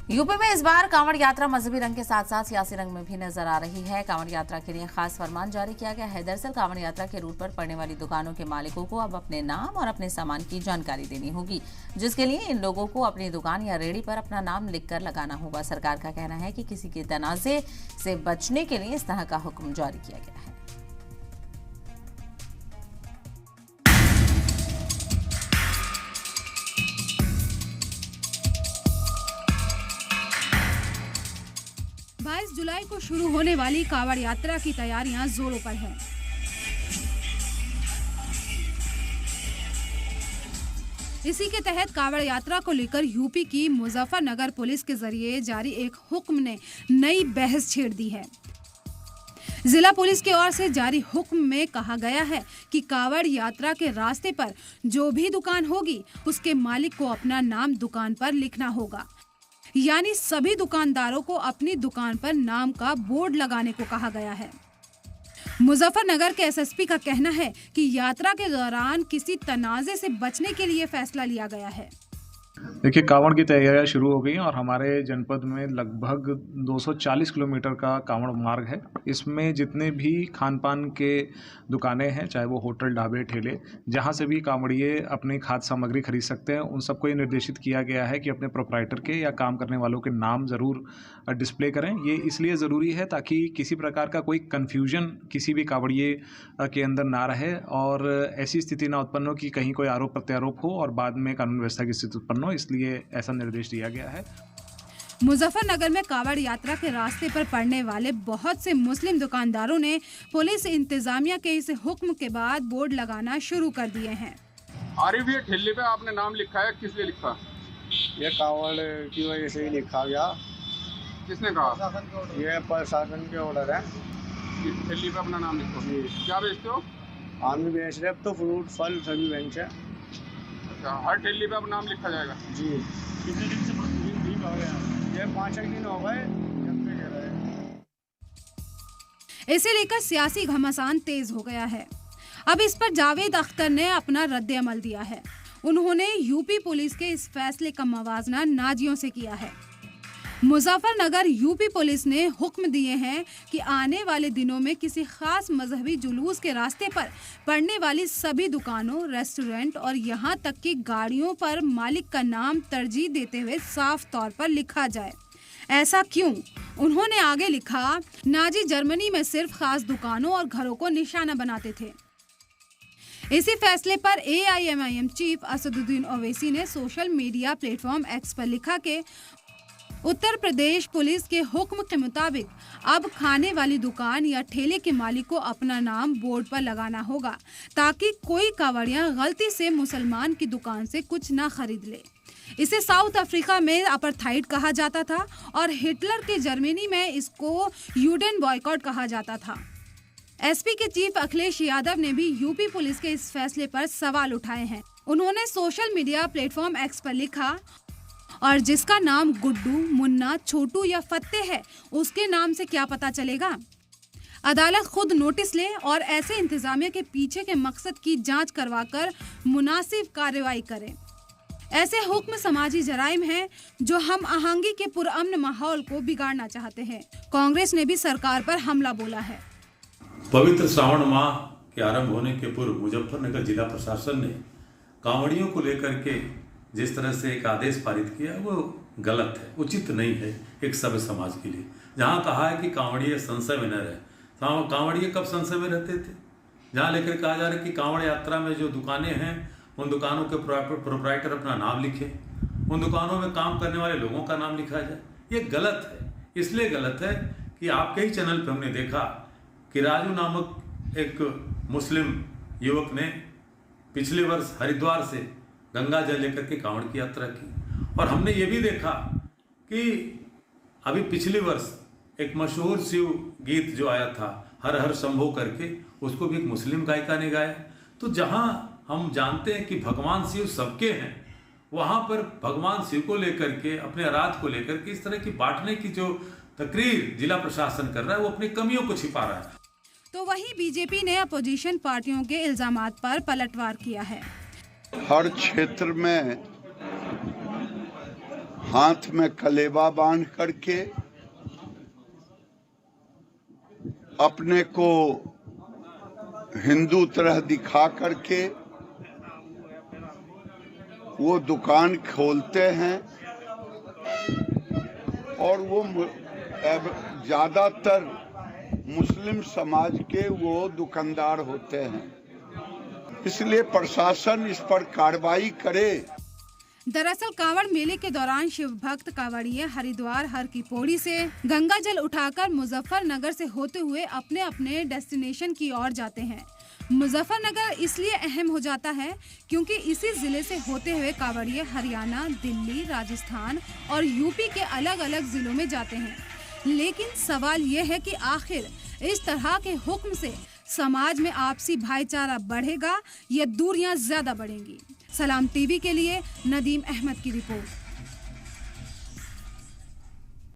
UP में इस बार कांवड़ यात्रा मजहबी रंग के साथ साथ सियासी रंग में भी नजर आ रही है। कांवड़ यात्रा के लिए खास फरमान जारी किया गया है। दरअसल कांवड़ यात्रा के रूट पर पड़ने वाली दुकानों के मालिकों को अब अपने नाम और अपने सामान की जानकारी देनी होगी, जिसके लिए इन लोगों को अपनी दुकान या रेहड़ी पर अपना नाम लिखकर लगाना होगा। सरकार का कहना है कि किसी के तनाजे से बचने के लिए इस तरह का हुक्म जारी किया गया है। जुलाई को शुरू होने वाली कांवड़ यात्रा की तैयारियां जोरों पर हैं। इसी के तहत कांवड़ यात्रा को लेकर यूपी की मुजफ्फरनगर पुलिस के जरिए जारी एक हुक्म ने नई बहस छेड़ दी है। जिला पुलिस की ओर से जारी हुक्म में कहा गया है कि कांवड़ यात्रा के रास्ते पर जो भी दुकान होगी उसके मालिक को अपना नाम दुकान पर लिखना होगा, यानी सभी दुकानदारों को अपनी दुकान पर नाम का बोर्ड लगाने को कहा गया है। मुजफ्फरनगर के एसएसपी का कहना है कि यात्रा के दौरान किसी तनाजे से बचने के लिए फैसला लिया गया है। देखिए, कांवड़ की तैयारियां शुरू हो गई हैं और हमारे जनपद में लगभग 240 किलोमीटर का कांवड़ मार्ग है। इसमें जितने भी खान पान के दुकानें हैं, चाहे वो होटल, ढाबे, ठेले, जहां से भी कांवड़िए अपनी खाद्य सामग्री खरीद सकते हैं, उन सबको ये निर्देशित किया गया है कि अपने प्रोप्राइटर के या काम करने वालों के नाम ज़रूर डिस्प्ले करें। ये इसलिए ज़रूरी है ताकि किसी प्रकार का कोई कन्फ्यूजन किसी भी कांवड़िए के अंदर ना रहे और ऐसी स्थिति ना उत्पन्न हो कि कहीं कोई आरोप प्रत्यारोप हो और बाद में कानून व्यवस्था की स्थिति उत्पन्न हो, इसलिए ऐसा निर्देश दिया गया है। मुजफ्फरनगर में कांवड़ यात्रा के रास्ते पर पड़ने वाले बहुत से मुस्लिम दुकानदारों ने पुलिस इंतजामिया के इस हुक्म के बाद बोर्ड लगाना शुरू कर दिए हैं। आरिफ, ये ठेले पे आपने नाम लिखा है, किस लिए लिखा? ये कांवड़ की वजह से ही लिखा गया। किसने कहा? ये प्रशासन के ऑर्डर है। ठेली पे अपना नाम लिखो। क्या बेचते हो? आम भी बेच रहे, अब तो फ्रूट फल सभी बेच है। अच्छा, हर ठेली पे अब नाम लिखा जाएगा? जी। कितने दिन से ठीक हो गया? ये 5-6 दिन हो गए। इसे लेकर सियासी घमासान तेज हो गया है। अब इस पर जावेद अख्तर ने अपना रद्द-ए-अमल दिया है। उन्होंने यूपी पुलिस के इस फैसले का मवाजना नाजियों से किया है। मुजफ्फरनगर यूपी पुलिस ने हुक्म दिए हैं कि आने वाले दिनों में किसी खास मजहबी जुलूस के रास्ते पर पड़ने वाली सभी दुकानों, रेस्टोरेंट और यहां तक कि गाड़ियों पर मालिक का नाम तरजीह देते हुए साफ तौर पर लिखा जाए। ऐसा क्यों? उन्होंने आगे लिखा, नाजी जर्मनी में सिर्फ खास दुकानों और घरों को निशाना बनाते थे। इसी फैसले पर AIMIM चीफ असदुद्दीन ओवैसी ने सोशल मीडिया प्लेटफॉर्म X पर लिखा कि उत्तर प्रदेश पुलिस के हुक्म के मुताबिक अब खाने वाली दुकान या ठेले के मालिक को अपना नाम बोर्ड पर लगाना होगा ताकि कोई कांवड़िया गलती से मुसलमान की दुकान से कुछ ना खरीद ले। इसे साउथ अफ्रीका में अपार्थाइड कहा जाता था और हिटलर के जर्मनी में इसको यूडेन बॉयकॉट कहा जाता था। एसपी के चीफ अखिलेश यादव ने भी यूपी पुलिस के इस फैसले पर सवाल उठाए हैं। उन्होंने सोशल मीडिया प्लेटफॉर्म X पर लिखा, और जिसका नाम गुड्डू, मुन्ना, छोटू या फत्ते है, उसके नाम से क्या पता चलेगा? अदालत खुद नोटिस ले और ऐसे इंतजामिया के पीछे के मकसद की जांच करवाकर मुनासिब कार्रवाई करे। ऐसे हुक्म समाजी जराइम हैं जो हम आहंगी के पुरअमन माहौल को बिगाड़ना चाहते हैं। कांग्रेस ने भी सरकार पर हमला बोला है। पवित्र श्रावण माह के आरंभ होने के पूर्व मुजफ्फरनगर जिला प्रशासन ने कांवड़ियों को लेकर के जिस तरह से एक आदेश पारित किया वो गलत है, उचित नहीं है एक सभ्य समाज के लिए। जहाँ कहा है कि कांवड़िए संशय में न रहे, कांवड़िए कब संशय में रहते थे? जहाँ लेकर कहा जा रहा है कि कांवड़ यात्रा में जो दुकानें हैं उन दुकानों के प्रोप्राइटर अपना नाम लिखे, उन दुकानों में काम करने वाले लोगों का नाम लिखा जाए। ये गलत है। इसलिए गलत है कि आपके ही चैनल पर हमने देखा कि राजू नामक एक मुस्लिम युवक ने पिछले वर्ष हरिद्वार से गंगा जल लेकर के कांवड़ की यात्रा की, और हमने ये भी देखा कि अभी पिछले वर्ष एक मशहूर शिव गीत जो आया था, हर हर शंभो करके, उसको भी एक मुस्लिम गायिका ने गाया। तो जहां हम जानते हैं कि भगवान शिव सबके हैं, वहां पर भगवान शिव को लेकर के, अपने आराध को लेकर के इस तरह की बांटने की जो तकरीर जिला प्रशासन कर रहा है वो अपनी कमियों को छिपा रहा है। तो वहीं बीजेपी ने अपोजिशन पार्टियों के इल्जामात पर पलटवार किया है। हर क्षेत्र में हाथ में कलेवा बांध करके अपने को हिंदू तरह दिखा करके वो दुकान खोलते हैं और वो ज्यादातर मुस्लिम समाज के वो दुकानदार होते हैं, इसलिए प्रशासन इस पर कार्रवाई करे। दरअसल कांवड़ मेले के दौरान शिव भक्त कांवड़िये हरिद्वार हर की पौड़ी से गंगा जल उठाकर मुजफ्फरनगर से होते हुए अपने अपने डेस्टिनेशन की ओर जाते हैं। मुजफ्फरनगर इसलिए अहम हो जाता है क्योंकि इसी जिले से होते हुए कांवड़िये हरियाणा, दिल्ली, राजस्थान और यूपी के अलग अलग जिलों में जाते हैं। लेकिन सवाल यह है कि आखिर इस तरह के हुक्म से समाज में आपसी भाईचारा बढ़ेगा या दूरियां ज्यादा बढ़ेंगी। सलाम टीवी के लिए नदीम अहमद की रिपोर्ट।